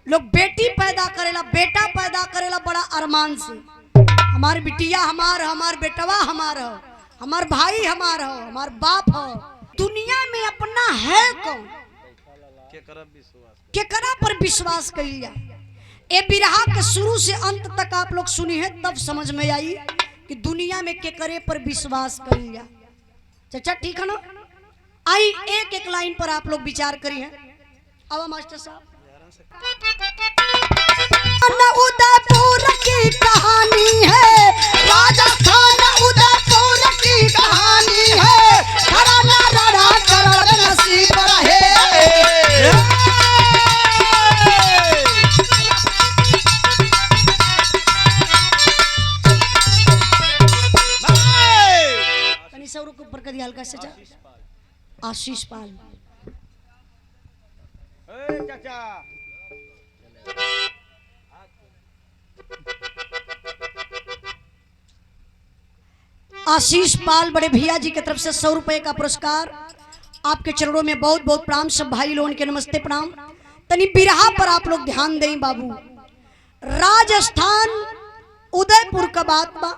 लोग बेटी पैदा करेला, बेटा पैदा करेला बड़ा अरमान से। हमार बिटिया हमार, हमार बेटवा हमार, हमार भाई हमार हो, हमार बाप हो। दुनिया में अपना है कौन? केकरा पर विश्वास करिया? ए बिरहा के शुरू से अंत तक आप लोग सुनी है, तब समझ में आई कि दुनिया में केकरे पर विश्वास करिया। चाचा ठीक है ना? आई एक एक लाइन पर आप लोग विचार करिए। अब मास्टर साहब, उदयपुर की कहानी है, राजस्थान उदयपुर की कहानी है, घराना राणा करण नसीब रहे। सौ रुपये ऊपर कर दिया हल्का से। आशीष पाल चाचा आशीष पाल बड़े भैया जी की तरफ से 100 रुपए का पुरस्कार आपके चरणों में बहुत बहुत प्रणाम। सब भाई लोगों के नमस्ते प्रणाम। तनी बिरहा पर आप लोग ध्यान दें बाबू। राजस्थान उदयपुर का बात बा,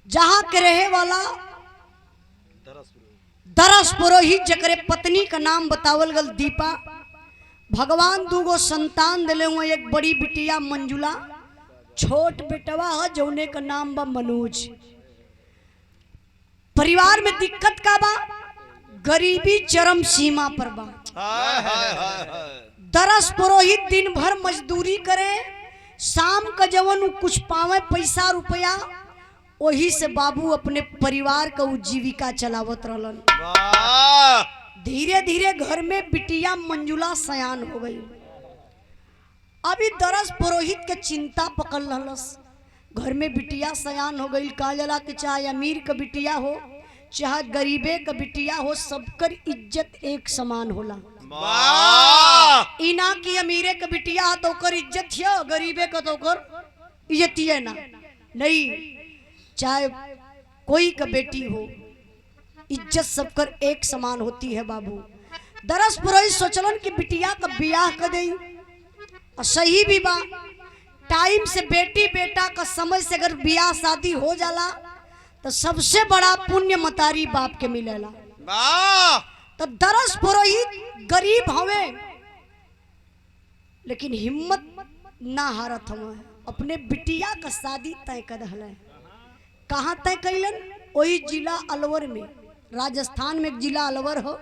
जहां के रहे वाला दरस पुरोहित, जकरे पत्नी का नाम बतावल गल दीपा। भगवान दूगो संतान दिले हुए, एक बड़ी बिटिया मंजुला, छोट बेटवा है जौने का नाम बा मनोज। परिवार में दिक्कत का बा, गरीबी चरम सीमा पर बा। दरस पुरोहित दिन भर मजदूरी करे, शाम का जवन कुछ पावे पैसा रुपया, वही से बाबू अपने परिवार का जीविका चलावत रहलन। धीरे धीरे घर में बिटिया मंजुला सयान हो गई। अभी दरस पुरोहित के चिंता पकड़ लहलस। घर में बिटिया सयान हो गई, कहा जला कि चाहे अमीर का बिटिया हो चाहे गरीबे का बिटिया हो, सबकर इज्जत एक समान होला। इना की अमीरे का बिटिया तो कर इज्जत है, गरीबे का तो कर इज्जत है ना, नहीं। चाहे कोई का बेटी हो, इज्जत सबकर एक समान होती है बाबू। दरस पुरोहित सोचलन कि बिटिया का ब्याह कर दे, और सही भी बा। टाइम से बेटी बेटा का समय से अगर ब्याह शादी हो जाला तो सबसे बड़ा पुण्य मतारी बाप के मिलेला। तो दरस पुरोहित गरीब हवे, लेकिन हिम्मत ना हारत हवे, अपने बिटिया का शादी तय कर हले। कहाँ तय कैलन? वही जिला अलवर में, राजस्थान में एक जिला अलवर हो,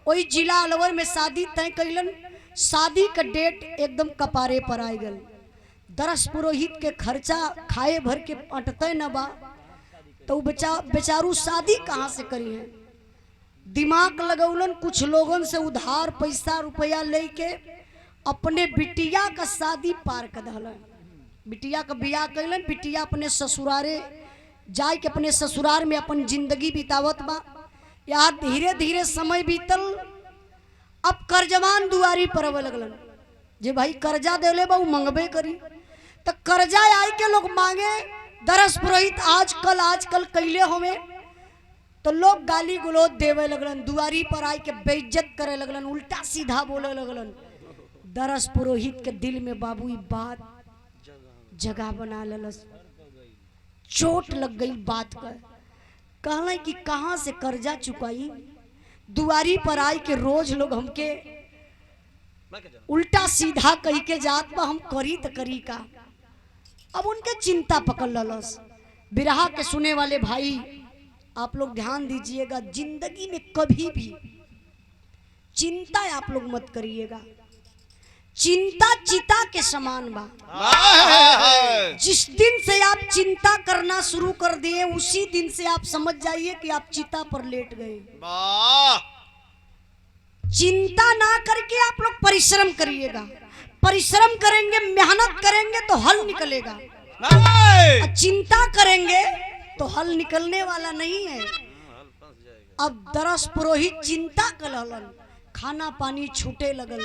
वही जिला अलवर में शादी तय कैलन। शादी का डेट एकदम कपारे पर आ गल। दरस पुरोहित के खर्चा खाए भर के अटते न बा, तो बेचारू शादी कहाँ से करी है? दिमाग लगौलन, कुछ लोगन से उधार पैसा रुपया लेके अपने बिटिया का शादी पार कर दहलन। बिटिया का ब्याह कैलन। बिटिया अपने ससुरारे जाए के अपने ससुराल में अपन जिंदगी बितावत बा। यहाँ धीरे धीरे समय बीतल। अब कर्जवान दुआरी पर आवे लगलन, जे भाई कर्जा देले बा मंगबे करी। तो कर्जा आई के लोग मांगे। दरस पुरोहित आजकल कैले होवे तो लोग गाली गलौज देवे लगलन, दुआरी पर आई के बेइज्जत करे लगलन, उल्टा सीधा बोले लगलन। दरस पुरोहित के दिल में बाबू ये बात जगह बना ललस। चोट लग गई बात का। कहला कि कहाँ से कर्जा चुकाई, दुआरी पर आई के रोज लोग हमके उल्टा सीधा कही के जात बा, हम करी तो करी का। अब उनके चिंता पकड़ ललस। बिरहा के सुने वाले भाई आप लोग ध्यान दीजिएगा, जिंदगी में कभी भी चिंता आप लोग मत करिएगा। चिंता चिता के समान बा। जिस दिन से आप चिंता करना शुरू कर दिए, उसी दिन से आप समझ जाइए कि आप चिता पर लेट गए। चिंता ना करके आप लोग परिश्रम करिएगा। परिश्रम करेंगे, मेहनत करेंगे तो हल निकलेगा। चिंता करेंगे तो हल निकलने वाला नहीं है। अब दरस पुरोहित चिंता कर लगल, खाना पानी छूटे लगल।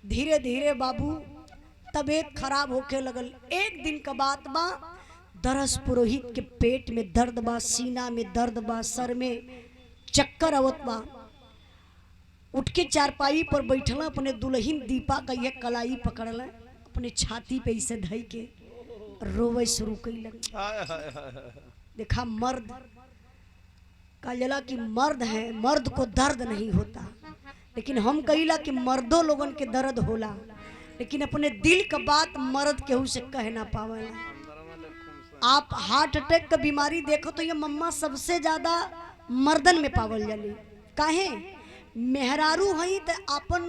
धीरे धीरे बाबू तबीयत खराब होके लगल। एक दिन का बात बा, दरस पुरोहित के पेट में दर्द बा, सीना में दर्द बा, सर में चक्कर आवत बा। उठ के चारपाई पर बैठल, अपने दुल्हन दीपा का ये कलाई पकड़ल, अपने छाती पे इसे धई के रोवे शुरू कैलन। देखा मर्द कहा जला कि मर्द है, मर्द को दर्द नहीं होता, लेकिन हम कहिला कि मर्दों लोगन के दर्द होला, लेकिन अपने दिल का बात मर्द केहू से कह ना पावे। आप हार्ट अटैक का बीमारी देखो तो ये मम्मा सबसे ज्यादा मर्दन में पावल जाली। काहे? मेहरारू हई तो अपन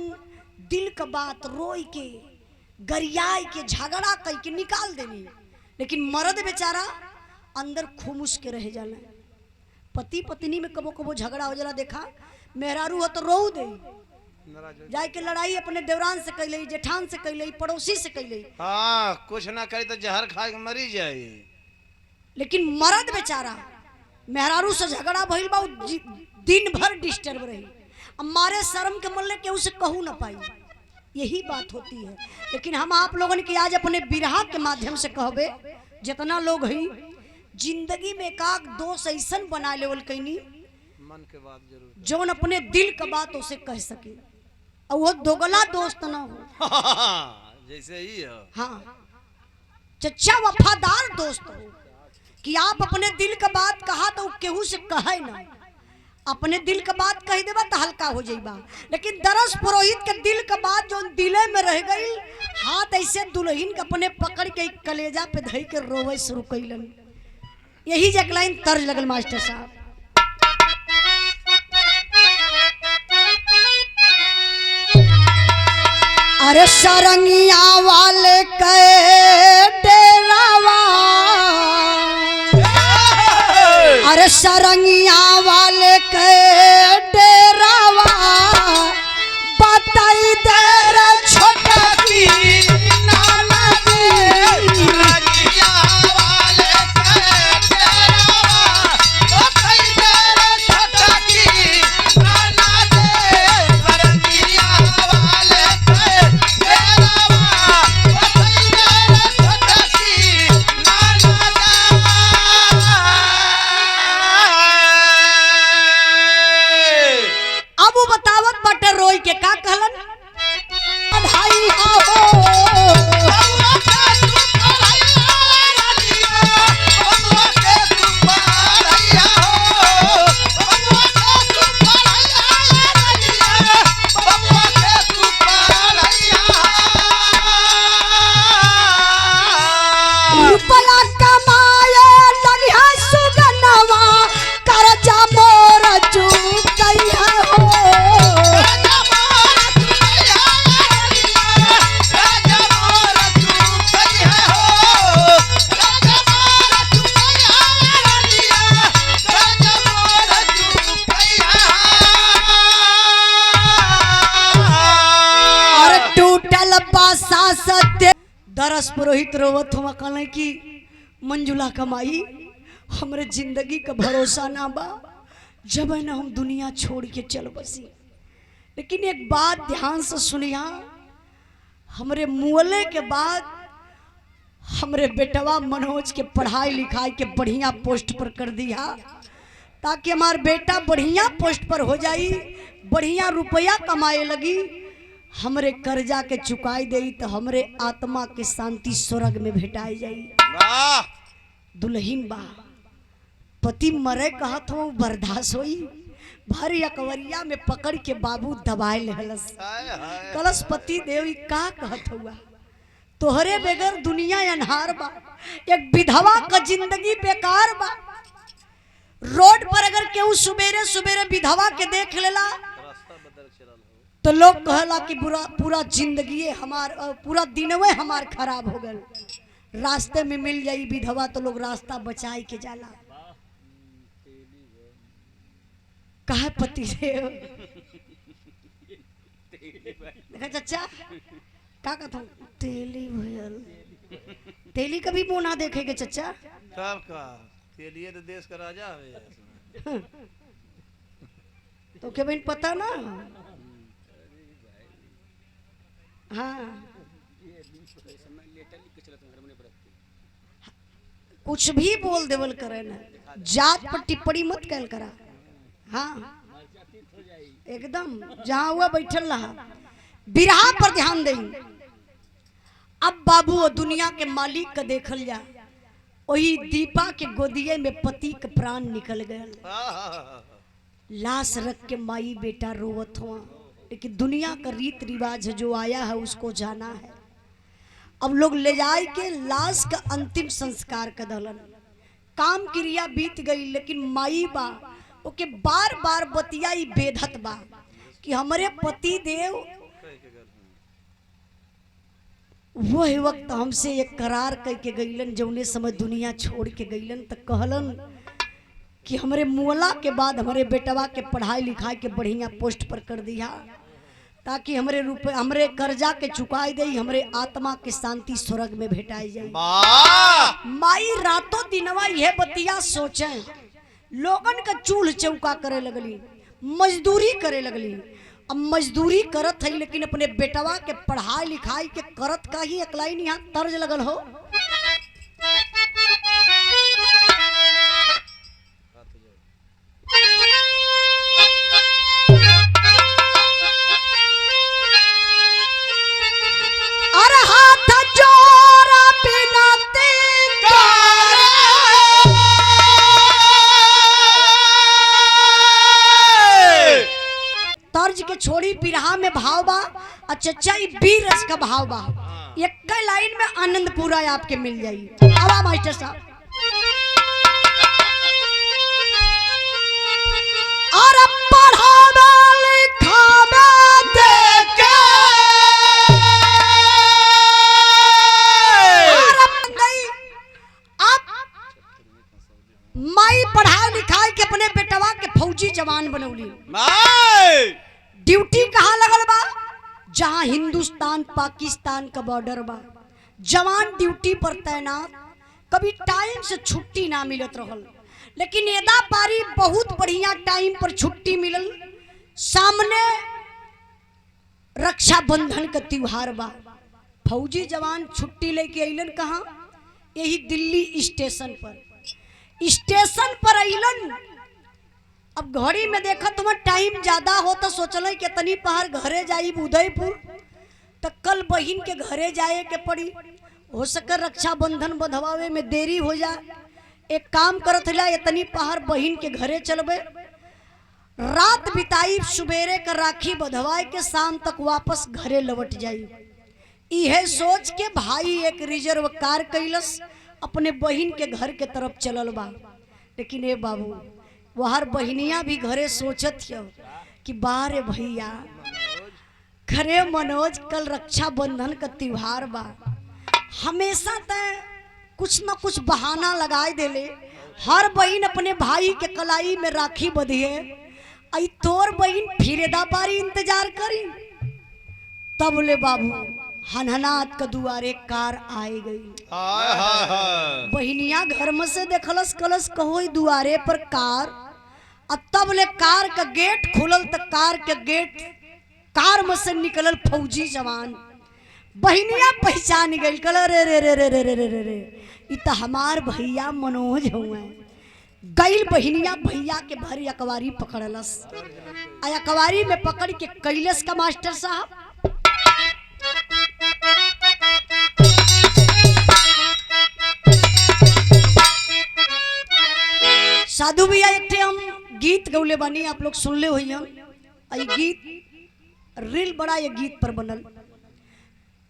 दिल का बात रोई के गरियाई के झगड़ा कई के निकाल देनी, लेकिन मर्द बेचारा अंदर खुमुस के रह जाला। पति पत्नी में कबो कबो झगड़ा हो जाला, देखा मेहरारू हो तो रो दे, जाए के लड़ाई अपने देवरान से कैले, जेठान से कैले, पड़ोसी से कैले, हाँ कुछ ना करे तो जहर खा के मरी जाए। लेकिन मर्द बेचारा मेहरारू से झगड़ा भइल बा, दिन भर डिस्टर्ब रही, हमारे शर्म के मल्ले के उसे कहू ना पाई। यही बात होती है। लेकिन हम आप लोगों की आज अपने बिरहा के माध्यम से कहबे, जितना लोग ही जिंदगी में एकाक दोस्त ऐसन बना लेवल कैनी मन के बात जरूर, जौन अपने दिल का बात उसे कह सके, और वो दोगला दोस्त ना हो। जैसे ही है। हाँ, चच्चा वफादार दोस्त हो कि आप अपने दिल का बात कहा तो केहू से कहे ना, अपने दिल का बात कह देबा तो हल्का हो जाइबा। लेकिन दरस पुरोहित के दिल का बात जो दिले में रह गई, हाथ ऐसे दुल्हन के अपने पकड़ के कलेजा पे धई के रोवे शुरू कैलन। यही जगलाइन तर्ज लगल मास्टर साहब। अरे सरंगिया वाले के डेरावा, अरे सरंगिया वाले के डेरावा, बताई दे रे छोटा की नाना जी। के का कहलन भाई हो रुपया कमाए लगिया सुगनवा, करजा मोर चुकैया हो। दरस पुरोहित रोवत हुआ कहले कि मंजुला कमाई हमरे जिंदगी का भरोसा ना बा, जब है ना हम दुनिया छोड़ के चल बसी। लेकिन एक बात ध्यान से सुनिया, हमरे मुअले के बाद हमरे बेटवा मनोज के पढ़ाई लिखाई के बढ़िया पोस्ट पर कर दिया, ताकि हमार बेटा बढ़िया पोस्ट पर हो जाई, बढ़िया रुपया कमाए लगी, हमरे कर्जा के चुकाई दे तो हमरे आत्मा के शांति स्वर्ग में भेटाई जाई। दुल्हन बा, पति मरे कहत हो बर्दाश्त होई, भर अकवरिया में पकड़ के बाबू दबाए लेहलस। कलश पति देवी का कहत हुआ, तोहरे बगैर दुनिया अनहार बा, एक विधवा का जिंदगी बेकार बा। रोड पर अगर केहू सुबेरे सुबेरे विधवा के देख लेला तो लोग कहला कि पूरा जिंदगी हमार, पूरा दिनवे हमार खराब हो गल। रास्ते में मिल जाई विधवा तो लोग रास्ता बचाई के जाला। कहा पति से देखा चाचा का कहता हूँ, तेली भयल, तेली कभी मुँह ना देखेगे चाचा। कब का तेलिए तो देश का राजा है। तो क्या बहन पता ना। हाँ, कुछ भी बोल देवल करे ना, जात पर टिप्पणी मत कैल करा। हाँ, एकदम जहाँ हुआ बैठल रहा। बिरहा पर ध्यान दें। अब बाबू वो दुनिया के मालिक का देखल जा, वही दीपा के गोदिये में पति के प्राण निकल गए। लाश रख के माई बेटा रोवत हुआ, लेकिन दुनिया का रीत रिवाज है, जो आया है उसको जाना है। अब लोग ले जाए के लाश का अंतिम संस्कार कर दलन। काम क्रिया बीत गई, लेकिन माई बा ओके बार बार बतियाई बेधत बा कि हमारे पति देव वह वक्त हमसे एक करार करके गईलन, जौने समय दुनिया छोड़ के गईलन, तो कहलन कि हमारे मुअला के बाद हमारे बेटवा के पढ़ाई लिखाई के बढ़िया पोस्ट पर कर दिया, ताकि हमारे रुपए हमारे कर्जा के चुकाई दे, हमारे आत्मा के शांति स्वर्ग में भेटाई जाए। माई रातों दिनवा यह बतिया सोचे, लोगन का चूल्ह चौका करे लगली, मजदूरी करे लगली। अब मजदूरी करत है, लेकिन अपने बेटवा के पढ़ाई लिखाई के करत का ही अकलाई नहीं तर्ज लगल हो। अरे हाथ जोरा बिनती तर्ज के छोड़ी बिरहा में भाव बा। अच्छा ये बीर रस का भाव बा। एक लाइन में आनंद पूरा आपके मिल जाई। आवा मास्टर साहब। और पढ़ावे लिखावे देके माई पढ़ाई लिखाई के अपने बेटवा के फौजी जवान बनौली। ड्यूटी कहाँ लगल बा? जहाँ हिंदुस्तान पाकिस्तान का बॉर्डर बा। जवान ड्यूटी पर तैनात, कभी टाइम से छुट्टी ना मिलत रहल, लेकिन एदा पारी बहुत बढ़िया टाइम पर छुट्टी मिलल। सामने रक्षाबंधन का त्योहार बा। फौजी जवान छुट्टी लेके अइलन कहाँ? यही दिल्ली स्टेशन पर। स्टेशन पर अइलन। अब घड़ी में देखा तुम्हें टाइम ज्यादा हो तो सोचल कि तनी पहाड़ घरे जाई उदयपुर, तो कल बहिन के घरे जाए के पड़ी, हो सके रक्षाबंधन बधवावे में देरी हो जाए। एक काम करत हिला, इतनी पहाड़ बहिन के घरे चलबे, रात बिताई, सुबेरे का राखी बधवाए के शाम तक वापस घरे लौट जाई। यह सोच के भाई एक रिजर्व कार कैलस, अपने बहिन के घर के तरफ चलल बा। लेकिन ए बाबू, वहार बहनिया भी घरे सोचत हो कि बारे भैया घरे मनोज कल रक्षाबंधन का त्योहार बा। हमेशा तय कुछ न कुछ बहाना लगाए देले। हर बहन अपने भाई के कलाई में राखी बधिए, आई तोर बहन फिरेदा पारी इंतजार करी। तब ले बाबू हनहनात का दुआरे कार आए गई। बहनिया घर में से देखलस, कलस कहो दुआरे पर कार। अब तब ले कार का गेट खुलल, तो कार के गेट कार में से निकलल फौजी जवान। बहनिया पहचान गई, कल रे रे रे रे रे रे रे रे इ तो हमार भैया मनोज हुए। गईल बहनिया भैया के भरी अकवारी पकड़लस। अकवारी में पकड़ के कैलस का मास्टर साहब, साधु भैया एक हम गीत गौले बानी, आप लोग सुन ले हुई हम। ये गीत रील बड़ा ये गीत पर बनल।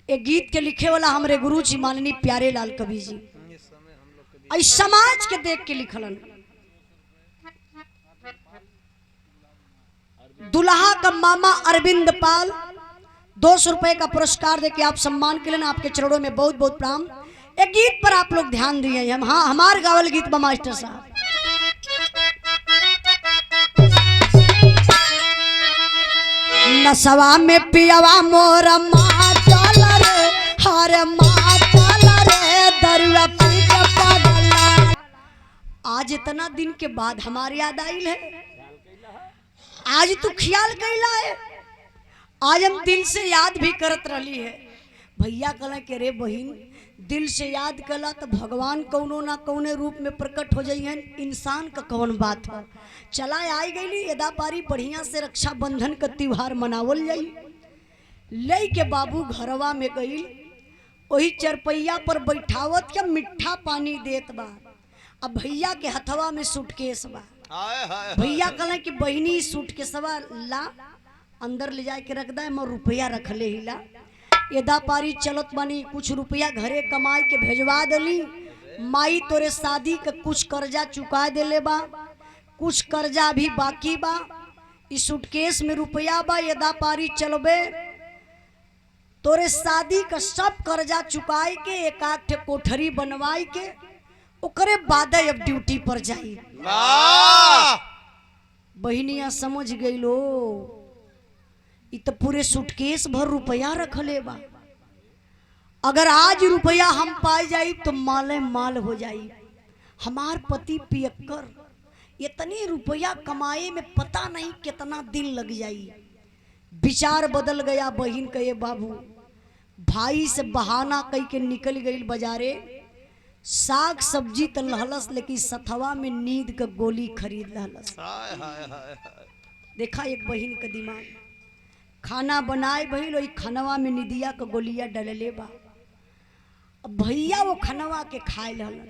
ये गीत के लिखे वाला हमारे गुरु जी माननीय प्यारे लाल कवि जी, आई समाज के देख के लिखलन। दुल्हा का मामा अरविंद पाल 200 रुपए का पुरस्कार देके आप सम्मान के लिए आपके चरणों में बहुत बहुत प्रणाम। एक गीत पर आप लोग ध्यान दिए हम। हाँ, हमार गावल गीत बा मास्टर साहब। नसवा में पियवा मोर मातल रे, हर मातल रे, दरुआ पी के पागल। आज इतना दिन के बाद हमारी याद आई है। आज तू ख्याल कैला है, आज हम दिल से याद भी करत रही है। भैया कहला कि रे बहिन दिल से याद कला तो भगवान कौनो ना कौने रूप में प्रकट हो जाइए, इंसान का कौन बात है। चला आई गई यदा पारी बढ़िया से रक्षाबंधन का त्योहार मनावल जाई। ले के बाबू घरवा में गई, वही चरपैया पर बैठावत के मिठा पानी देत बा। अब भैया के हथवा में सूटकेस बा। भैया कहला कि बहिनी सूटकेसवा ला अंदर ले जाए के रख दे, मैं रुपया रख ले हिला। यदा पारी चलत बानी, कुछ रुपया घरे कमाई के भेजवा दली। माई तोरे शादी का कुछ कर्जा चुका देले बा, कुछ कर्जा भी बाकी बा। इस सूटकेस में रुपया बा, यदा पारी चलबे तोरे शादी का सब कर्जा चुकाए के एक आठ कोठरी बनवाई के ओकरे बाद अब ड्यूटी पर जाई। बहिनिया समझ गई लो, इ तो पूरे सूटकेस भर रुपया रखले बा। अगर आज रुपया हम पाई जाई तो माले माल हो जाई। हमार पति पियक्कर, इतनी रुपया कमाए में पता नहीं कितना दिन लग जाई। विचार बदल गया बहिन के। ये बाबू भाई से बहाना कई के निकल गई बाजारे, साग सब्जी तो लहलस, लेकिन सथवा में नींद का गोली खरीद लहलस। देखा एक बहिन का दिमाग, खाना बनाए भइल, वही खानवा में निदिया का गोलिया डलले बा। अब भैया वो खानवा के खाए लहलन।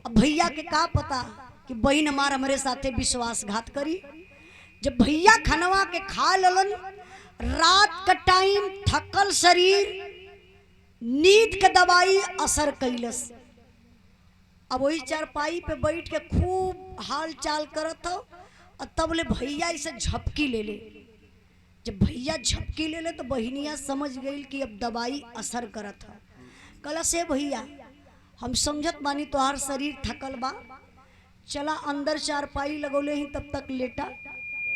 अब भैया के का पता कि बहिन हमारे साथे विश्वासघात करी। जब भैया खानवा के खा ललन, रात का टाइम, थकल शरीर, नींद का दवाई असर कैलस। अब वही चारपाई पे बैठ के खूब हाल चाल करत हो, और तब ले भैया इसे झपकी ले ले। जब भैया झपकी ले ले तो बहिनिया समझ गई कि अब दवाई असर करत है। कला से भैया हम समझत बानी तोहार शरीर थकल बा, चला अंदर चारपाई लगौले ही तब तक लेटा,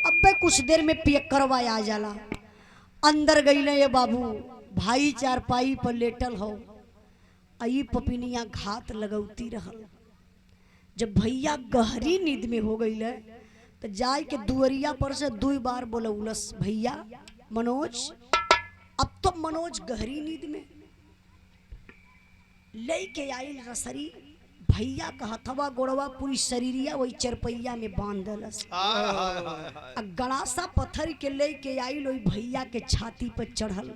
अब कुछ देर में पियक्करवा आ जाला। अंदर गई ये बाबू, भाई चारपाई पर लेटल हो, आई पपिनिया घात लगौती रहल। जब भैया गहरी नींद में हो गई तो जाय के दुअरिया पर से 2 बार बोलौलस, भैया मनोज। अब तो मनोज गहरी नींद में ले के आइल रसरी, भैया का हथवा गोड़वा पूरी शरीरिया वही चरपैया में बांध दलस। गड़ासा पत्थर के ले के आइल, वही भैया के छाती पर चढ़ल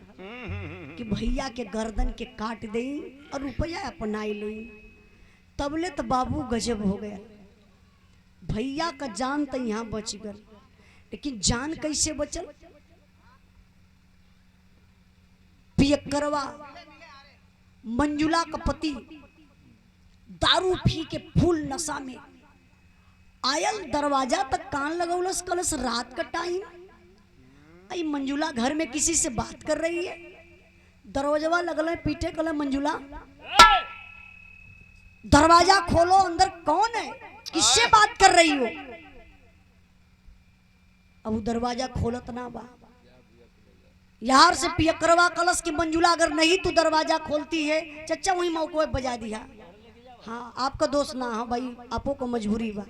कि भैया के गर्दन के काट दे और रुपया अपनाई लो। तबले तो बाबू गजब हो गया, भैया का जान तो यहाँ बच गल, लेकिन जान कैसे बचल? पियक्करवा मंजुला का पति दारू पी के फूल नशा में आयल, दरवाजा तक कान लगौलस। कलस रात का टाइम, आई मंजुला घर में किसी से बात कर रही है, दरवाजा लगल पीटे। कल मंजुला दरवाजा खोलो, अंदर कौन है, किससे बात कर रही हो? अब दरवाजा खोलत ना बा। यार से पियक्करवा कलश की मंजुला अगर नहीं तो दरवाजा खोलती है, चच्चा वही मौको बजा दिया। हाँ आपका दोस्त ना, हाँ भाई आपो को मजबूरी बा,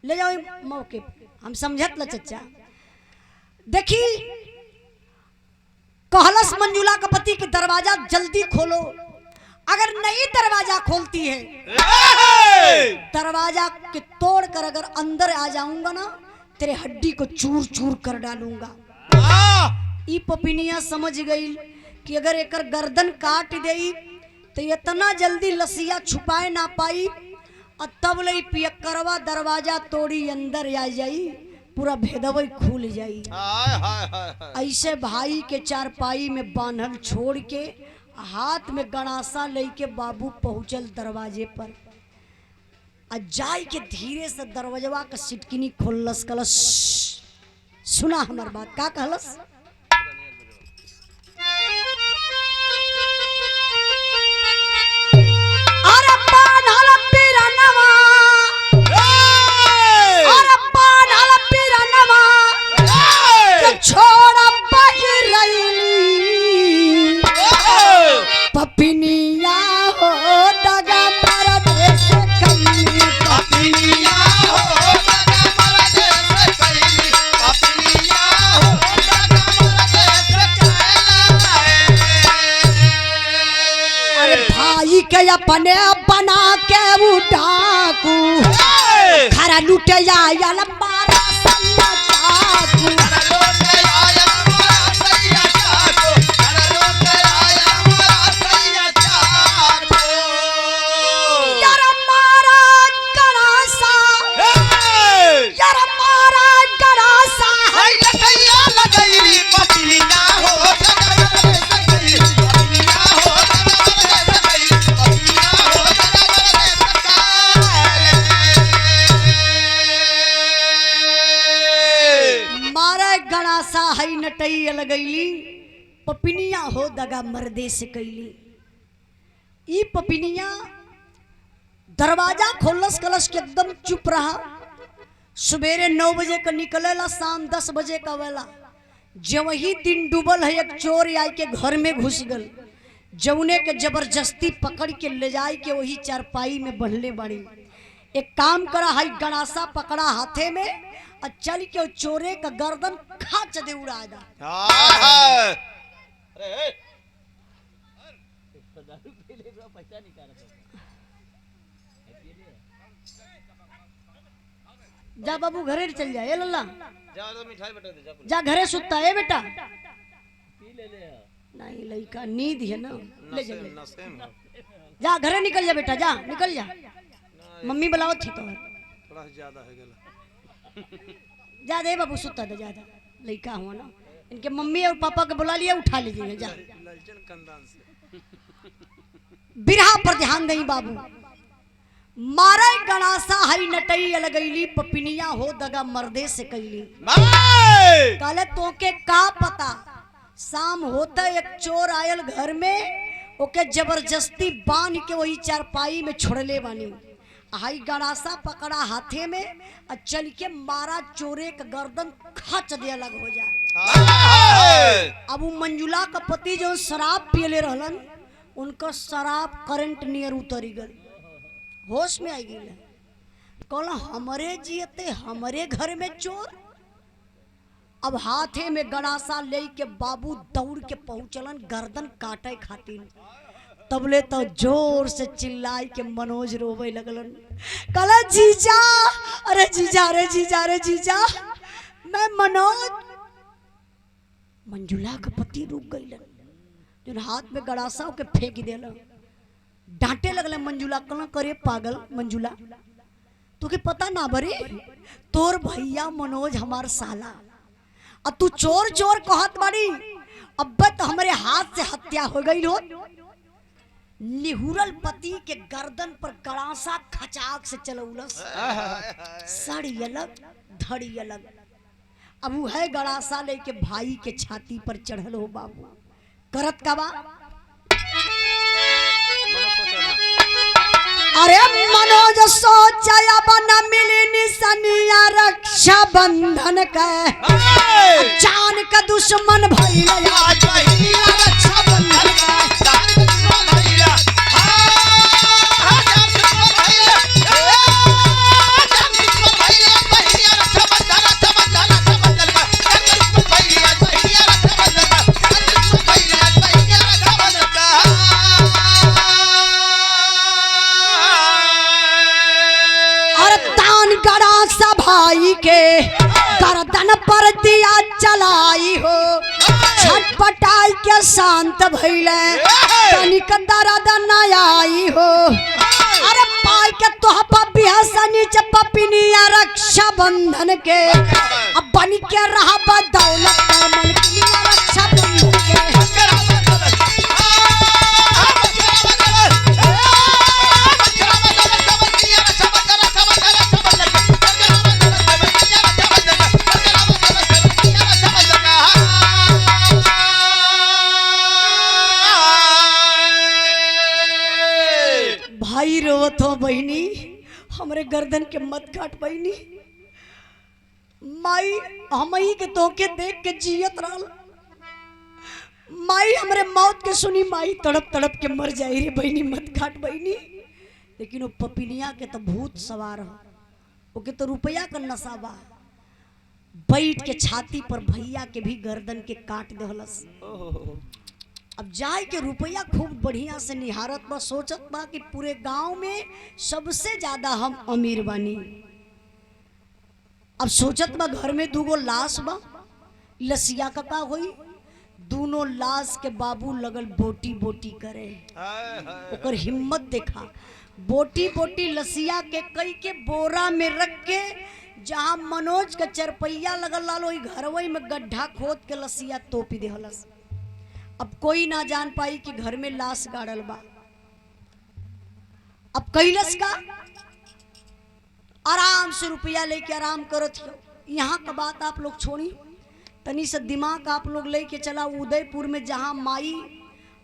ले जाओ मौके, हम समझत ला चच्चा। देखी कहलस मंजुला का पति कि दरवाजा जल्दी खोलो, अगर नहीं दरवाजा खोलती है, दरवाजा के तोड़ कर अगर अंदर आ जाऊंगा ना, तेरे हड्डी को चूर चूर कर डालूंगा। ई पपिनिया समझ गई कि अगर एक गर्दन काट गई तो इतना जल्दी लसिया छुपाए ना पाई, और तब ले पियक्करवा दरवाजा तोड़ी अंदर आ जाई, पूरा भेदवई खुल जाई। ऐसे भाई के चारपाई में बांधल छोड़ के हाथ में गणासा लेके बाबू पहुंचल दरवाजे पर, और जाय के धीरे से दरवाजवा का सिटकिनी खोलस। कलस सुना हमार बात, का कहलस? छोड़ा पपिनिया हो दगा मर देश कई, पपिनिया हो दगा मर देश कई, पपिनिया हो दगा माई के अपने बना के उठाकू खरा लुटे आयल मारा सैया चाकू नटई लगैली पपिनिया हो दगा मर्दे से कैली। ई पपिनिया दरवाजा खोलस कलश के एकदम चुप रहा। सवेरे 9 बजे का निकलेला, शाम 10 बजे का वेला। जब वही दिन डूबल है एक चोर आई के घर में घुस गल, जौने के जबरदस्ती पकड़ के ले जाए के वही चारपाई में बंधले बड़ी। एक काम करा है, गणासा पकड़ा हाथे में और चल के चोरे का गर्दन खाच दे उड़ा दा। जा बाबू घरे चल जा। ए लल्ला जा घरे सुता है बेटा। नहीं लड़का नींद है ना, ले जा जा घरे निकल जा बेटा, जा निकल जा। मम्मी बुलावत थी तो थोड़ा ज्यादा है गला। जा दे बाबू सुता दे, जा लड़का हुआ ना। इनके मम्मी और पापा को बुला लिया, उठा लीजिए जा। बिरहा पर ध्यान दई बाबू। मारे गणासा हई नटई लगैली पपिनिया हो दगा मर्दे से कैली। काले तो के का पता, शाम होता एक चोर आयल घर में, ओके जबरदस्ती बांध के वही चारपाई में छोड़ले बानी। हाई गणासा पकड़ा हाथे में और चल के मारा चोरे का गर्दन खच दे अलग हो जा। अब वो मंजुला का पति जो शराब पियले रहलन, उनका शराब करंट नियर उतरी गल, होश में आई गई। कहला हमारे जियते हमारे घर में चोर। अब हाथे में गणासा ले के बाबू दौड़ के पहुंचलन गर्दन काटे खातिर। तबले तो जोर से चिल्लाई के मनोज रोवे लगलन। कहला जीजा, अरे जीजा रे जीजा रे जीजा, मैं मनोज। मंजुला का पति रुक गईलन, जो हाथ में गड़ासा के फेंक देला। डांटे लगले मंजुला। कहला करे पागल मंजुला, तुके पता ना बरे, तोर भैया मनोज हमार साला, और तू चोर चोर कहत बाड़ी। अब तो हमारे हाथ से हत्या हो गई हो। निहुरल पति के गर्दन पर गड़ासा खचाक से चलौलस। सड़ी अलग धड़ी अलग। अब वो है गड़ासा लेके भाई के छाती पर चढ़ल हो बाबू। करत का बा, अरे मनोज सोचा बना मिली निसनिया रक्षा बंधन का, जान का दुश्मन भइला रक्षा बंधन का। भाई के गर्दन पर दिया चलाई हो, छटपटाई के शांत भइले, तनिक दर्द न आई हो। अरे पाई के तोह बिहसा नीचे पपिनिया रक्षा बंधन के, अब बन के रहा बदौलत मलकिया रक्षा बंधन के। भाई रोवत हो बहनी, हमरे गर्दन के मत काट बहनी। माई हमई के तोके देख के जियत रहल। माई हमरे मौत के सुनी माई तड़प तड़प के मर जाई रे बहनी, मत काट बहनी। लेकिन वो पपिनिया के तो भूत सवार हो, ओके तो रुपया का नशा बा। बैठ के छाती पर भैया के भी गर्दन के काट देहलस। अब जाए के रुपया खूब बढ़िया से निहारत बा, सोचत बा कि पूरे गांव में सबसे ज्यादा हम अमीर बानी। अब सोचत बा घर में 2 गो लाश बा, लसिया का होई। दोनों लाश के बाबू लगल बोटी बोटी करे। ओकर हिम्मत देखा, बोटी बोटी लसिया के कई के बोरा में रख के जहां मनोज के चरपैया लगल लाल वही घरवई में गड्ढा खोद के लसिया तोपी देहलस। अब कोई ना जान पाई कि घर में लाश गाड़ल बा। अब कैलस का आराम से रुपया लेके आराम करत हो। यहाँ का बात आप लोग छोड़ी, तनी से दिमाग आप लोग लेके चला उदयपुर में, जहां माई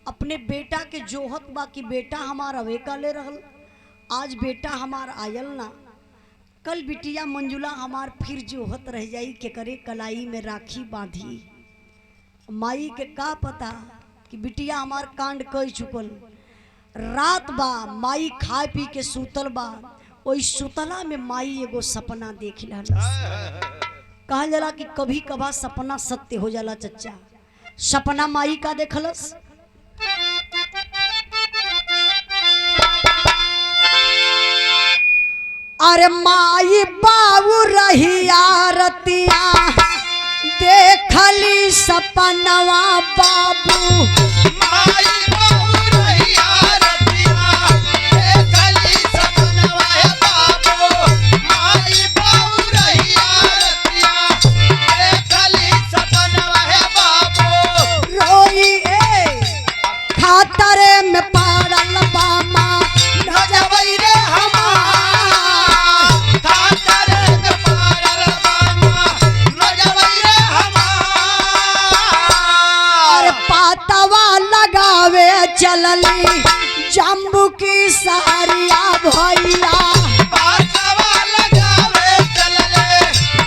अपने बेटा के जोहत बा कि बेटा हमारा अवेका ले रहल, आज बेटा हमार आयल ना, कल बिटिया मंजुला हमार फिर जोहत रह जाई के करे कलाई में राखी बांधी। माई के का पता कि बिटिया हमार कांड कई चुकल। रात बा माई खाए पी के सूतल बा, ओई सुतला में माई एगो सपना देख लहलस। कहल जाला कि कभी कभा सपना सत्य हो जाला चच्चा। सपना माई का देखलस, अरे माई बाबू रही आरतिया देखली सपनवा बाबू, माई बाबू रही आरतिया देखली सपनवा बाबू, माई बाबू रही आरतिया देखली सपनवा बाबू। रोई खातरे में पड़ल बामा नजवई रे हमार, खातरे में पड़ल बामा नजवई रे हमार। पातवा लगावे चलली जम्बू की सहरिया भैया, पातवा लगावे चलले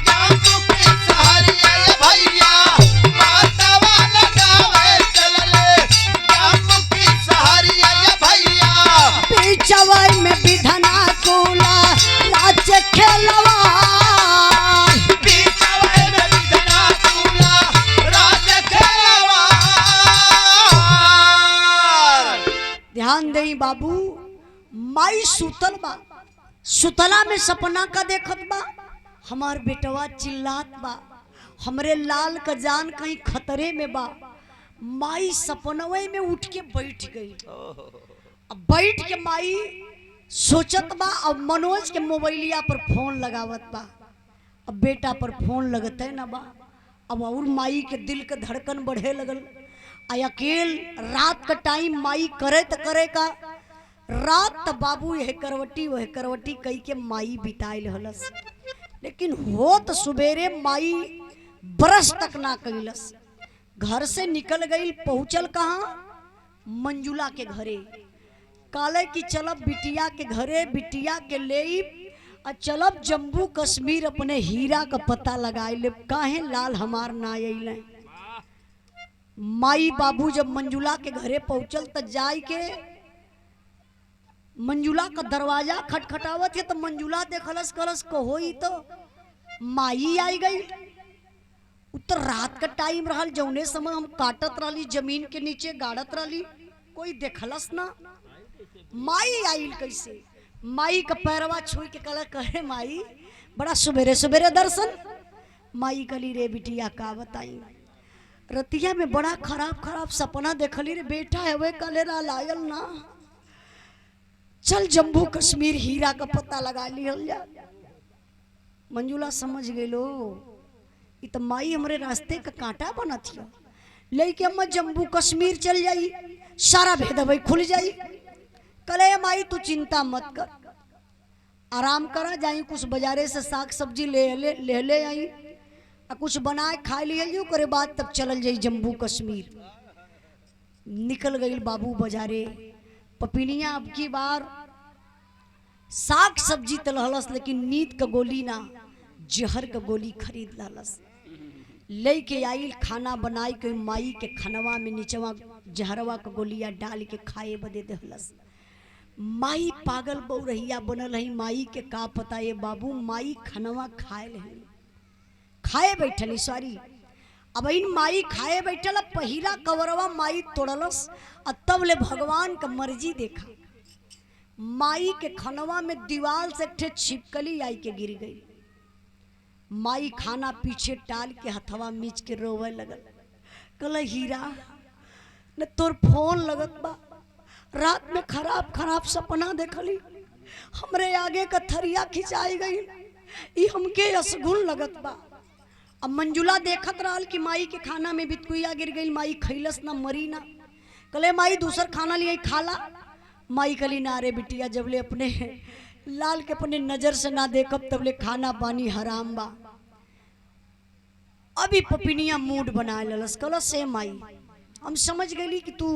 जम्बू की सहरिया भैया, पातवा लगावे चलले जम्बू की सहरिया भैया। पिछवई में विधना कुला राज खेलवा, पिछवई में विधना कुला राज खेलवा। ध्यान दे बाबू, माई सुतल बा, सुतला में सपना का देखत बा, हमार बेटवा चिल्लात बा, हमरे लाल का जान कहीं खतरे में बा। माई सपनवे में उठ के बैठ गई। अब बैठ के माई सोचत बा, अब मनोज के मोबाइलिया पर फोन लगावत बा। अब बेटा पर फोन लगते ना बा, अब और माई के दिल के धड़कन बढ़े लगल। आ अकेल रात का टाइम माई करे त करे का, रात त बाबू यह करवटी वह करवटी कई के माई बिताइल हलस। लेकिन होत सुबेरे माई बरस तक ना कैलस। घर से निकल गई, पहुंचल कहाँ, मंजुला के घरे। काले की चलब बिटिया के घरे, बिटिया के ले आ चलब जम्मू कश्मीर अपने हीरा का पता लगाए ले, काहे लाल हमार ना अइले। माई बाबू जब मंजुला के घरे पहुंचल त जाय के मंजुला का दरवाजा खटखटावत है तो मंजुला देखलस, कलस कहो ही तो माई आई गई। उत्तर रात का टाइम रहल, जौने समय हम काटत रही जमीन के नीचे गाड़त रही, कोई देखलस ना। माई आइल कैसे, माई का पैरवा छुई के कल कहे माई बड़ा सुबेरे सुबेरे दर्शन। माई कली रे बिटिया का बताई, रतिया में बड़ा खराब खराब सपना देखली रे बेटा है वे कले लायल ना, चल जम्मू कश्मीर हीरा का पता लगा लिहल जा। मंजुला समझ गई लो, इ तो माई हमरे रास्ते का कांटा बना थी, लेके अम्मा जम्मू कश्मीर चल जाई, सारा भेद भाई खुल जाई। कले माई तू चिंता मत कर, आराम करा, जाई कुछ बाजारे से साग सब्जी ले आई, कुछ बनाए खा लिया करे बाद तब चल जाई जम्मू कश्मीर। निकल गई बाबू बाजारे, पपिनिया अब की बार साग सब्जी तलहलस, लेकिन नींद का गोली ना जहर का गोली खरीद लहलस। लेके आई खाना बनाई के माई के खनवा में नीचवा जहरवा का गोलिया डाल के खाए बदे दहलस। माई पागल बौरहिया बनल है, माई के का पता ये बाबू, माई खनवा खाए ले खाए बैठली सॉरी। अब इन माई खाए बैठल पहिला कवरवा माई तोड़लस और तब ले भगवान का मर्जी देखा। माई के खनवा में दीवार से ठे छिपकली आई के गिर गई। माई खाना पीछे टाल के हथवा मीच के रोवे लगल। कल हीरा न तोर फोन लगत बा, रात में खराब खराब सपना देखली, हमरे आगे का थरिया खिंचाई गई, ई हमके असगुन लगत बा। अब मंजुला देखत रहल कि माई के खाना में बितकुइया गिर गई, माई खैलस ना मरी ना। कले माई दूसर खाना लिए खाला। माई कली ना रे बिटिया, जबले अपने लाल के अपने नजर से ना देखब तबले खाना पानी हराम बा। अभी पपिनिया मूड बना ललस। कल से माई हम समझ गई कि तू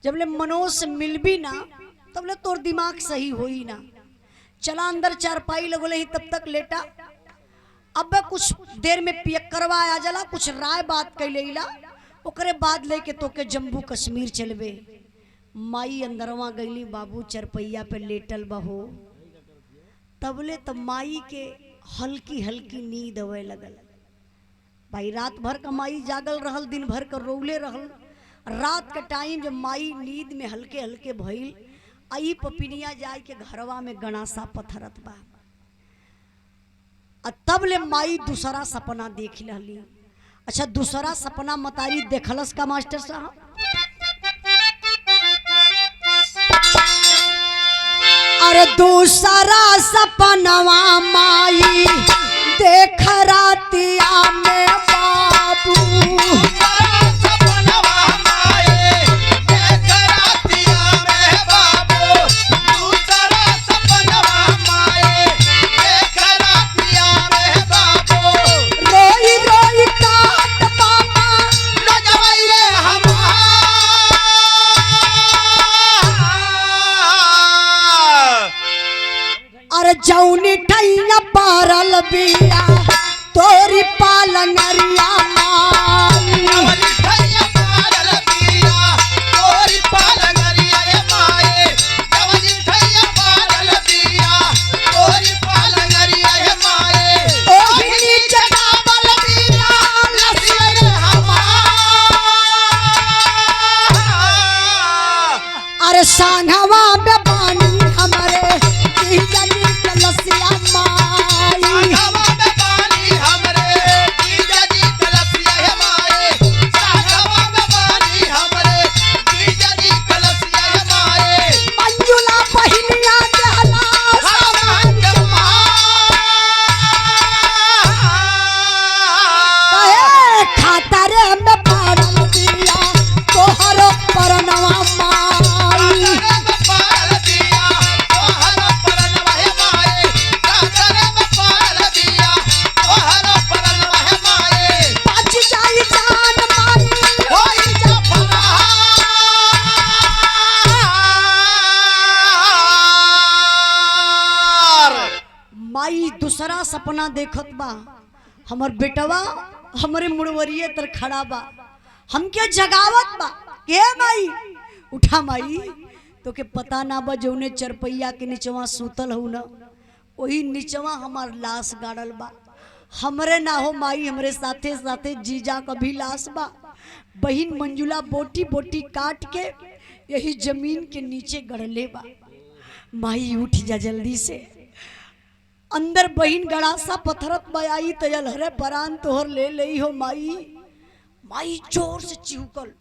जबले मनोज से मिलबी ना तबले तोर दिमाग सही होई ना। चला अंदर चारपाई लगोले ही तब तक लेटा। अब कुछ देर में पियक्करवा आ जला, कुछ राय बात कैले ला, ओकरे बाद लेके तोके जम्मू कश्मीर चलबे। माई अंदरवा गईली, बाबू चरपैया पे लेटल बहो। तबले तब माई के हल्की हल्की नींद आवे लगल। भाई रात भर का माई जागल रहल, दिन भर का रोले रहल। रात का टाइम जब माई नींद में हल्के हल्के भइल, आई पपिनिया जाए के घरवा में गणासा पथरत बा। तब ले माई दूसरा सपना देख लहली। अच्छा, दूसरा सपना मतारी देखलस का मास्टर साहब? अरे दूसरा सपनवा माई देख रातिया में बाबू। जौनी ठैया पारल बिया तोरी पालंगरिया माई। अरे सांघवा में पानी हमारे दूसरा सपना देखत बा। हमर बेटवा हमरे मुड़वरिए तर खड़ा बा, हमके जगावत बा। के माई उठा माई, तो के पता ना बा जौने चरपैया के नीचवा सूतल हो ना, वही नीचवा हमार लाश गाड़ल बा। हमरे ना हो माई, हमरे साथे साथे जीजा का भी लाश बा। बहिन मंजुला बोटी बोटी काट के यही जमीन के नीचे गड़ले बा। माई उठ जा जल्दी से। अंदर बहिन गड़ासा पथरत बयाई तयल हरे परान तोहर ले लई हो माई। माई जोर से चिहुकल,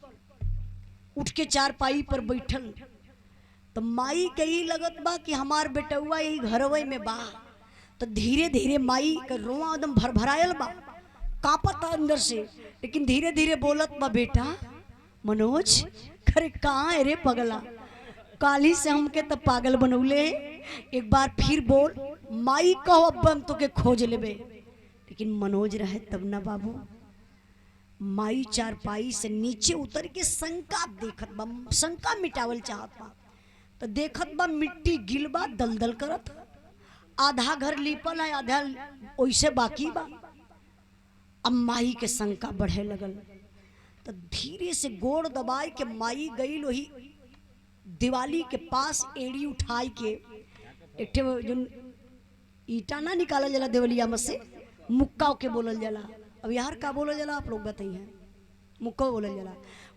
उठ के चारपाई पर बैठल। तो माई के ही लगत बा कि हमार बेटुआ यही घरवे में बा। तो धीरे धीरे माई का रोआ एकदम भरभरायल बा, कांपत अंदर से, लेकिन धीरे धीरे बोलत बा, बेटा मनोज, अरे कहाँ है रे पगला, काली से हमके तब पागल बनौले, एक बार फिर बोल। माई कहो अब हम तो के खोज लेबे, लेकिन मनोज रहे तब ना बाबू। माई चारपाई से नीचे उतर के शंका देखत बा, शंका मिटावल चाहत बा। तो देखत बा मिट्टी गिलबा दलदल करत, आधा घर लीपल है, आधा ओइसे बाकी बा। अब माई के शंका बढ़े लगल। तो धीरे से गोड़ दबाई के माई गई वही दिवाली के पास एड़ी उठाई के, एक जो ईटा ना निकालल जाला देवलिया में से, मुक्का के बोलल जाला, अब यार का बोला जला आप लोग बताइए, मुक्का बोला जला।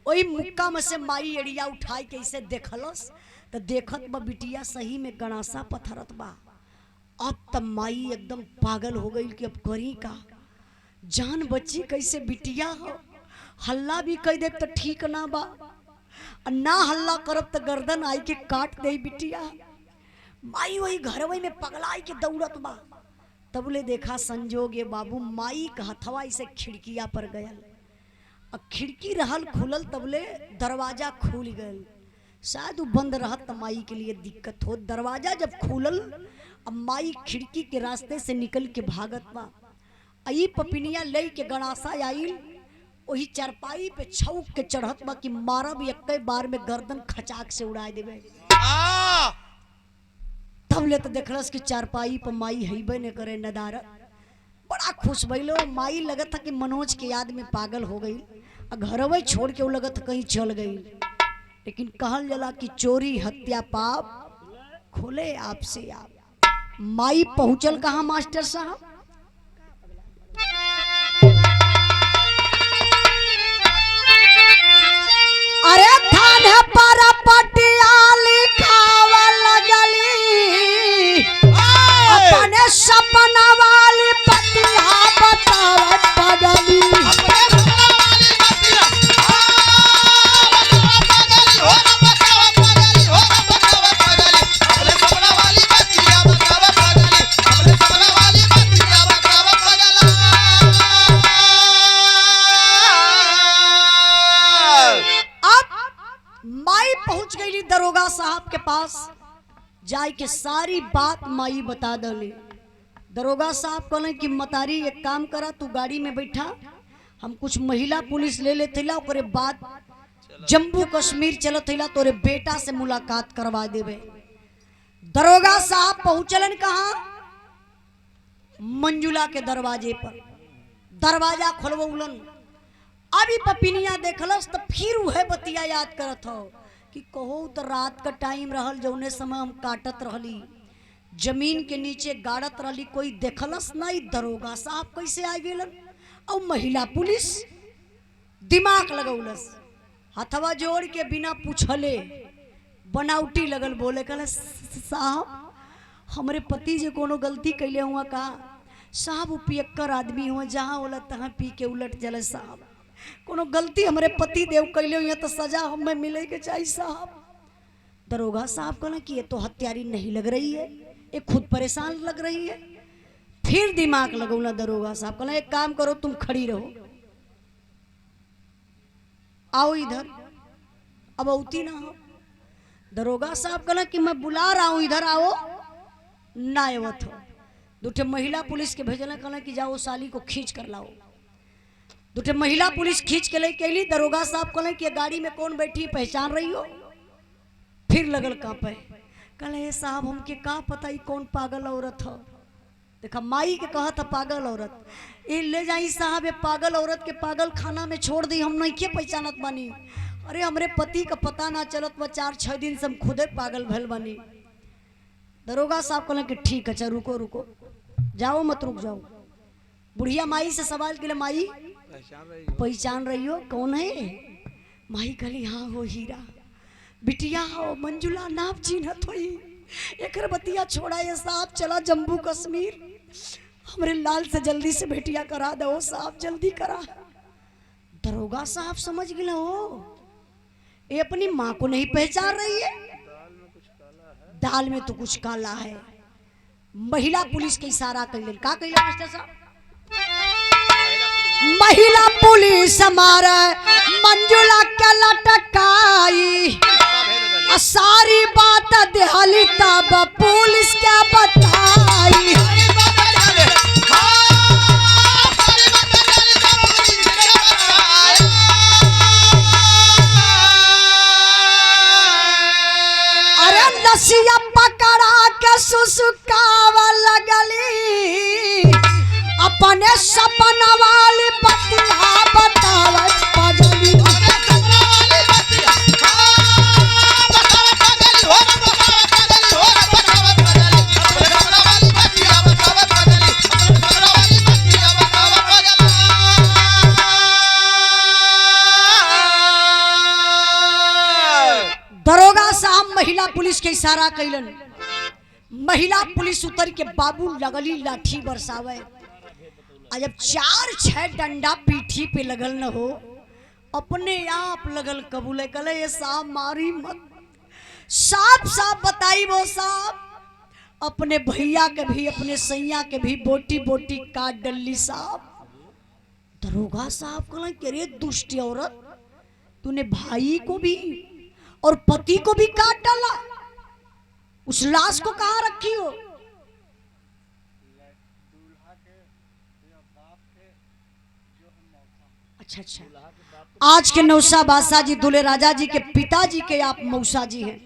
वही मुक्का में से माई एड़िया उठाई कैसे देखलस तो देखत बा बिटिया सही में गणासा पथरत बा। अब तब माई एकदम पागल हो गई कि अब करी का, जान बच्ची कैसे बिटिया हो, हल्ला भी कह दे तो ठीक ना बा, ना हल्ला करब तो गर्दन आई के काट दे बिटिया। माई वही घर वही में पगलाई के दौड़त बा। तबले देखा संजोग ये बाबू माई का हथवा इसे खिड़किया पर गयल, और खिड़की रहल खुलल, तबले दरवाजा खुल गयल। शायद वो बंद रहत तो माई के लिए दिक्कत हो। दरवाजा जब खुलल, अब माई खिड़की के रास्ते से निकल के भागत बा। आई पपिनिया ले के गणासा आइल, वही चरपाई पे छौक के चढ़त बा कि मारब एक बार में गर्दन खचाक से उड़ा देवे। तब ले तो देखलस कि चारपाई पर माई हईबे ने करे नदारत। बड़ा खुश भइलो। माई लगत था कि मनोज के याद में पागल हो गई, और घरवे छोड़ के वो लगत कहीं चल गई। लेकिन कहल जला कि चोरी हत्या पाप खोले आपसे आप। माई पहुंचल कहाँ मास्टर साहब? अरे थाने पर पटिया लिखावा लगली, अपने सपना वाली पटिया बतावत पगली। माई पहुंच गई दरोगा साहब के पास, जाय के सारी बात माई बता दले। दरोगा साहब कहले कि मतारी एक काम करा, तू गाड़ी में बैठा, हम कुछ महिला पुलिस ले लेते ला, ओकरे बाद जम्मू कश्मीर चलत हिला, तोरे बेटा से मुलाकात करवा देवे। दरोगा साहब पहुंचलन कहा? मंजुला के दरवाजे पर। दरवाजा खोलवौलन। अभी पपिनिया देखलस तो फिर वह बतिया याद करत हो कि कहो तो रात का टाइम रहल, जौने समय हम काटत रहली, जमीन के नीचे गाड़त रहली, कोई देखलस नहीं। दरोगा साहब कैसे आ गेलन? और महिला पुलिस दिमाग लगौलस, हथवा जोड़ के बिना पूछले बनावटी लगल बोले, कहले साहब हमरे पति जे कोनो गलती कैले हुआ का? साहब वो पियक्कर आदमी हुआ, जहाँ होला तहाँ पी के उलट जले। साहब कोनो गलती हमारे पति देव कैले हुए तो सजा हमें मिले के चाहिए साहब। दरोगा साहब कहना कि ये तो हत्यारी नहीं लग रही है, ये खुद परेशान लग रही है। फिर दिमाग लगौला दरोगा साहब, कहना एक काम करो, तुम खड़ी रहो, आओ इधर। अब औती ना हो। दरोगा साहब कहना कि मैं बुला रहा हूं, इधर आओ। ना आवत हो। दूठे महिला पुलिस के भेजना, कहना कि जाओ साली को खींच कर लाओ। दूठे महिला पुलिस खींच के ले कैली। दरोगा साहब कहले कि गाड़ी में कौन बैठी, पहचान रही हो? फिर लगल कांपे, कहले साहब हमके का पता ही कौन पागल औरत हो। देखा माई के कहा था पागल औरत, ये ले जाई साहब, ये पागल औरत के पागल खाना में छोड़ दी, हम नहीं के पहचानत बानी। अरे हमरे पति का पता ना चलत बा, 4-6 दिन से हम खुदे पागल भल बानी। दरोगा साहब कहले कि ठीक है, अच्छा रुको रुको, जाओ मत रुक जाओ। बुढ़िया माई से सवाल के लिए, माई पहचान रही हो कौन है? माई कहली हाँ हो हीरा, बिटिया हो मंजुला, नाम चिन्हत होई। एक बतिया छोड़ा ये साहब, चला जम्मू कश्मीर, हमरे लाल से जल्दी से भेटिया करा दो साहब, जल्दी करा। दरोगा साहब समझ गए हो ये अपनी माँ को नहीं पहचान रही है, दाल में तो कुछ काला है। महिला पुलिस के इशारा कैले, का कैले मास्टर साहब? महिला पुलिस हमारा मंजुला के लटकाई, सारी बात देहली तब पुलिस क्या बताई। अरे नसिया पकड़ा के सुसुकावा लगली, अपने सपना वाली बतिया बतावत पगली। साहब महिला पुलिस के इशारा कैलन। महिला पुलिस उतर के बाबू लगली लाठी बरसावे। जब 4-6 डंडा पीठी पे लगल न हो, अपने आप लगल कबूले कले ये साहब मारी मत। साफ साफ बताई वो साहब, अपने भैया के भी अपने सैया के भी बोटी बोटी काट डली साहब। दरोगा साहब कहला कि रे दुष्ट औरत, तूने भाई को भी और पति को भी काट डाला, उस लाश को कहाँ रखी हो? अच्छा, आज के नौसा बादशाह जी दुल्हे राजा जी के पिताजी के आप मौसा जी हैं।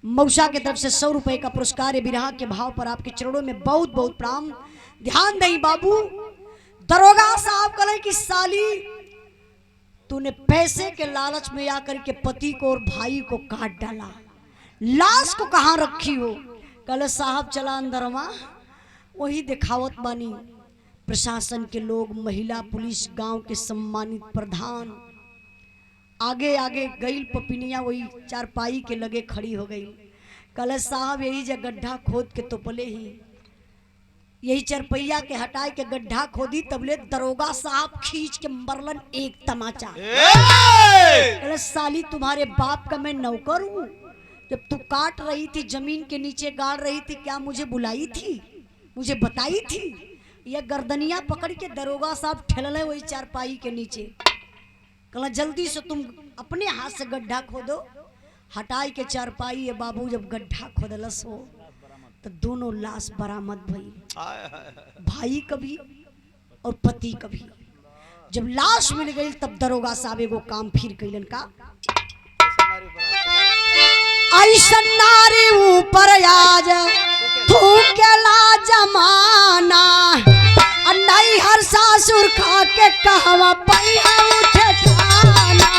मौसा की तरफ से 100 रुपए का पुरस्कार बिरहा के भाव पर आपके चरणों में बहुत बहुत प्रणाम। ध्यान दें बाबू। दरोगा साहब कहे कि साली, तूने पैसे के लालच में आकर के पति को और भाई को काट डाला, लाश को कहाँ रखी हो? कल साहब चला अंदरवा, वही दिखावत बानी। प्रशासन के लोग, महिला पुलिस, गांव के सम्मानित प्रधान, आगे आगे गई पपिनिया वही चारपाई के लगे खड़ी हो गई। कल साहब यही जगह गड्ढा खोद के तोपले ही, यही चरपैया के हटाए के गड्ढा खोदी, तबले दरोगा साहब खींच के मरलन एक तमाचा। कल साली, तुम्हारे बाप का मैं नौकर हूँ? जब तू काट रही थी, जमीन के नीचे गाड़ रही थी, क्या मुझे बुलाई थी, मुझे बताई थी? यह गर्दनिया पकड़ के दरोगा साहब ठेलले वही चारपाई के नीचे। कहला जल्दी से तुम अपने हाथ से गड्ढा खोदो। हटाई के चारपाई है बाबू, जब गड्ढा खोदलस हो तो दोनों लाश बरामद भई, भाई कभी और पति कभी। जब लाश मिल गई तब दरोगा साहब एगो काम फिर कैलन का, ऐसा नारी ऊपर आज थूकेला जमाना, नहीं हर सासुर खा के कहवा पैया उठे खाना।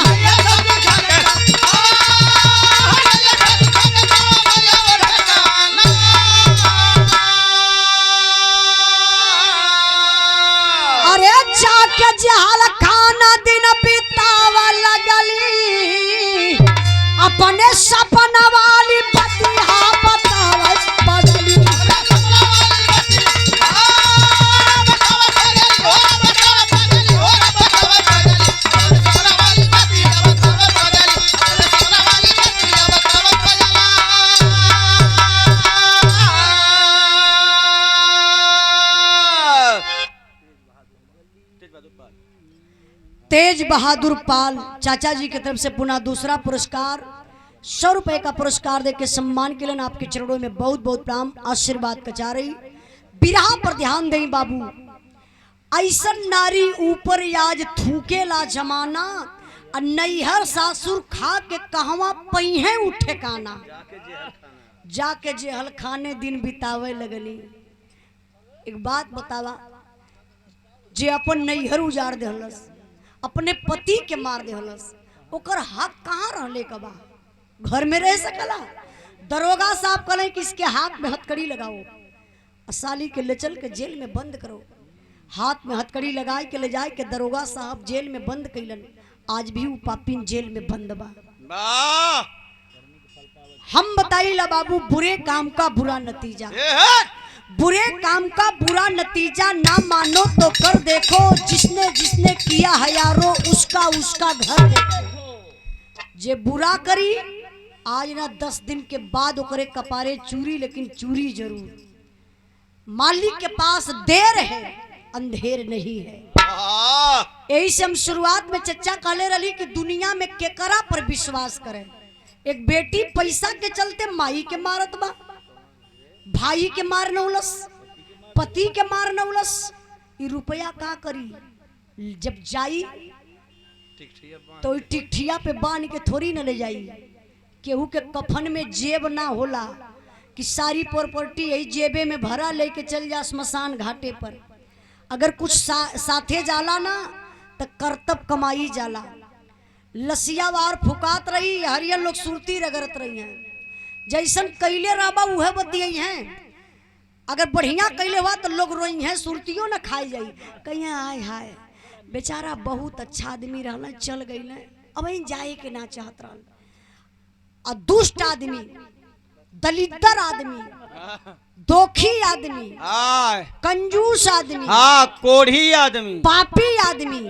अरे जाके जहाल खाना दिन बितावा लगली, अपने सपना वाली बतिया बतावा बदली। तेज बहादुर पाल चाचा जी की तरफ से पुनः दूसरा पुरस्कार 100 रुपए का पुरस्कार देके सम्मान के लिए आपके चरणों में बहुत बहुत प्रणाम, आशीर्वाद कचा रही। बिरहा पर ध्यान दें बाबू। ऐसा नारी ऊपर आज थूकेला जमाना, नैहर सासुर खा के कहवा पहिए उठे काना। जाके जेहल खाने दिन बितावे लगली। एक बात बतावा, जे अपन नैहर उजाड़ देहलस, अपने पति के मार देहलस, ओकर हक कहाँ रहले कबा? घर में रह सकला? दरोगा साहब कहले कि इसके हाथ में हथकड़ी लगाओ, साली के ले चल के जेल में बंद करो। हाथ में हथकड़ी लगाए के ले जाए के दरोगा साहब जेल में बंद कैलन। आज भी वो पापिन जेल में बंद बा। हम बताइला बाबू, बुरे काम का बुरा नतीजा, बुरे काम का बुरा नतीजा ना मानो तो कर देखो, जिसने जिसने किया है यारो उसका उसका घर देखो। जे बुरा करी आज ना 10 दिन के बाद ओकरे कपारे चूरी, लेकिन चूरी जरूर। मालिक के पास देर है, अंधेर नहीं है। यही से हम शुरुआत में चर्चा कहले रही कि दुनिया में केकरा पर विश्वास करे। एक बेटी पैसा के चलते माई के मारत बा, भाई के मार नौलस, पति के मार नौलस। ये रुपया का करी? जब जाई तो टिकठिया पे बांध के थोड़ी न ले जाई। केहू के कफन में जेब ना होला कि सारी प्रॉपर्टी यही जेबे में भरा लेके चल जा स्मशान घाटे पर। अगर कुछ साथे जाला ना तो करतब कमाई जाला। लसिया वार फुकात रही, हरियर लोग सुरती रगड़त रही हैं। जैसन कैले राबा उहे बतियाई हैं। अगर बढ़िया कैले हुआ तो लोग रोई हैं, सुरतियों न खाई जाई। कहीं आय हाय बेचारा बहुत अच्छा आदमी रहना, चल गई, अब जाए के ना चाहत रहल। और दुष्ट आदमी, दलिद्दर आदमी, दोखी आदमी, कंजूस आदमी, कोढ़ी आदमी, पापी आदमी,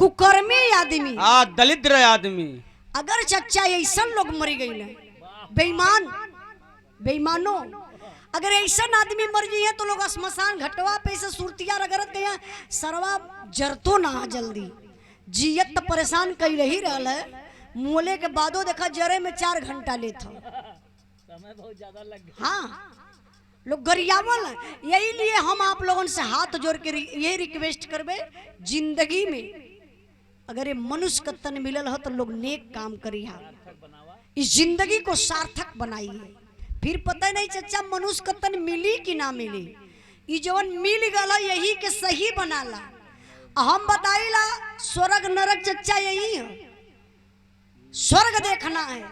कुकर्मी आदमी, दलिद्र आदमी। अगर चच्चा ऐसा लोग मर गई ना, बेईमान बेईमानो, अगर ऐसा आदमी मर गई तो लोग श्मशान घटवा पे से सुरतिया रगड़त गया, सरवा जरतो ना जल्दी जियत तो परेशान कई रही रहल है, मोले के बादो देखा जरे में 4 घंटा लेता, समय बहुत ज्यादा लग गया। हाँ लोग गरियावल, यही लिए हम आप लोगों से हाथ जोड़ के ये रिक्वेस्ट करबे, जिंदगी में अगर ये मनुष्य का तन मिलल हो तो लोग नेक काम करिए, इस जिंदगी को सार्थक बनाइए। फिर पता नहीं चच्चा मनुष्य का तन मिली कि ना मिली, ये जवन मिल गला यही के सही बनाला। हम बताइला स्वर्ग नरक चच्चा यही है, स्वर्ग देखना है,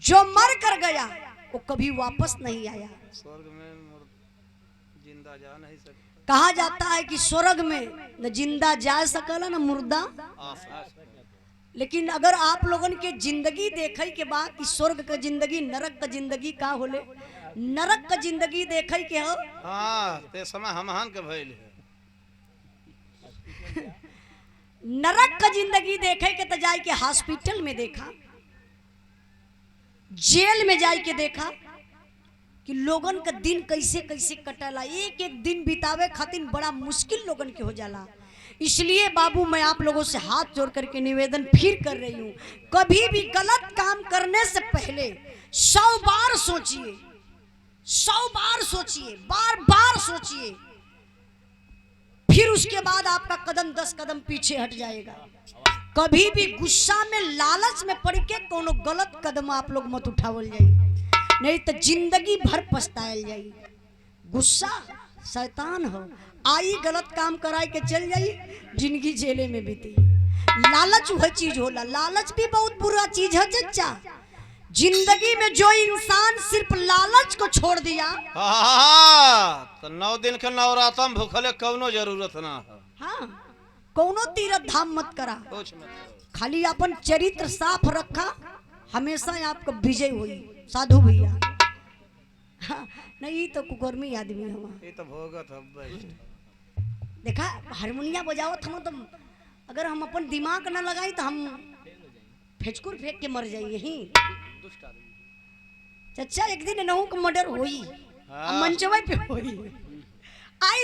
जो मर कर गया वो कभी वापस नहीं आया। स्वर्ग में जिंदा जा नहीं सकता। कहा जाता है कि स्वर्ग में न जिंदा जा सकला न मुर्दा, लेकिन अगर आप लोगन के जिंदगी देखे के बाद कि स्वर्ग का जिंदगी नरक का जिंदगी का होले, नरक का जिंदगी देखे के हो, ते समय हमहन के भइल है। नरक का जिंदगी देखे के तो जाए के हॉस्पिटल में देखा, जेल में जाए के देखा कि लोगन का दिन कैसे कैसे कटला, एक एक दिन बितावे खातिर बड़ा मुश्किल लोगन के हो जाला। इसलिए बाबू मैं आप लोगों से हाथ जोड़ करके निवेदन फिर कर रही हूँ, कभी भी गलत काम करने से पहले 100 बार सोचिए, 100 बार सोचिए, बार बार सोचिए, फिर उसके बाद आपका कदम 10 कदम पीछे हट जाएगा। कभी भी गुस्सा में लालच में पड़ के कोनो गलत कदम आप लोग मत उठावल जाई, नहीं तो जिंदगी भर पछतायल जाई। गुस्सा शैतान हो, आई गलत काम कराए के चल जाई, जिंदगी जेले में बीती। लालच वह चीज होला, लालच भी बहुत बुरा चीज है चच्चा। जिंदगी में जो इंसान सिर्फ लालच को छोड़ दिया, तो 9 दिन के नवरातम भूखले कौनो जरूरत ना है। हाँ कौनो तीर्थ धाम मत करा, खाली अपन चरित्र साफ रखा, हमेशा आपको विजय हुई। साधु भैया हाँ, नहीं तो कुकर्मी आदमी हम, ये तो भोगत है। देखा हारमोनिया बजावत हम तो अगर हम अपन दिमाग न लगाई तो हम फेचकुर फेंक के मर जाइए ही। चच्चा एक दिन नहू का मर्डर होई, मंचवा पे होई, आई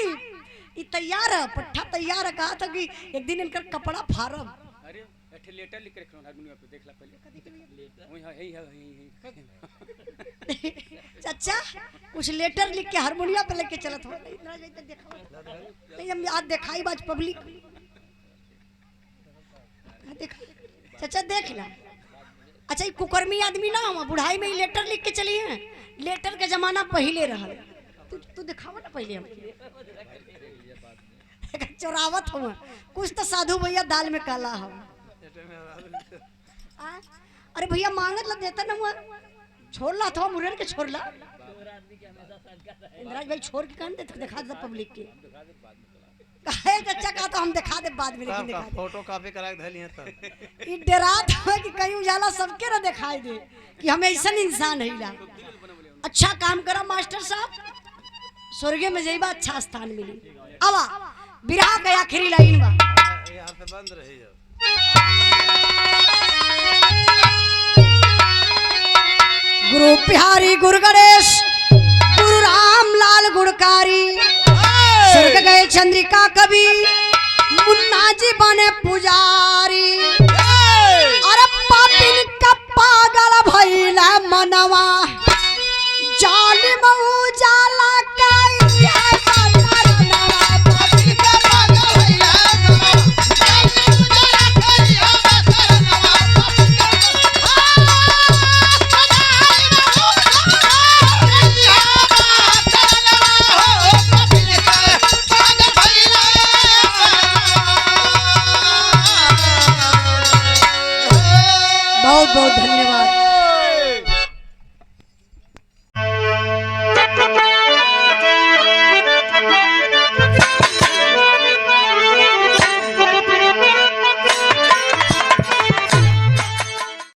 ये तैयार है, पट्टा तैयार है, कहा था कि एक दिन इनका कपड़ा फाड़ब। अरे लेटर लिख के रखो हारमोनियम पे, देख ला पहले। चाचा कुछ लेटर लिख के हारमोनिया पे लेके चलत हो, नहीं हम आज दिखाई बाज पब्लिक देखा। चाचा देख ला, अच्छा ये कुकर्मी आदमी ना हम बुढ़ाई में लेटर लिख के चली है, लेटर के जमाना पहले रहा, तू दिखावा ना पहले हम चोरावत हो, कुछ तो साधु भैया दाल में काला हो। अरे भैया मांगत ला देता ना हुआ, छोड़ ला था मुरन के छोड़ ला, इंद्राज भाई छोड़ के कान दे दिखा दे पब्लिक के, काहे चच्चा का तो हम दिखा दे बाद में, लेकिन दिखा दे फोटो कॉपी करा के धली है तब ई डरा था कि कहीं उजाला सबके ना दिखाई दे कि हम ऐसा इंसान है ला। अच्छा काम करा मास्टर साहब, स्वर्ग में जाइबा अच्छा स्थान मिली। आवा बिरहा के आखिरी लाइन बा, यहाँ पे बंद रही है। गुरु बिहारी गुरु गणेश गुरु राम लाल गुणकारी, स्वर्ग गए चंद्रिका कवि, मुन्ना जी बने पुजारी। अरे पापिन का पागल भइला मनवा, जालिम उजाला का बहुत बहुत धन्यवाद।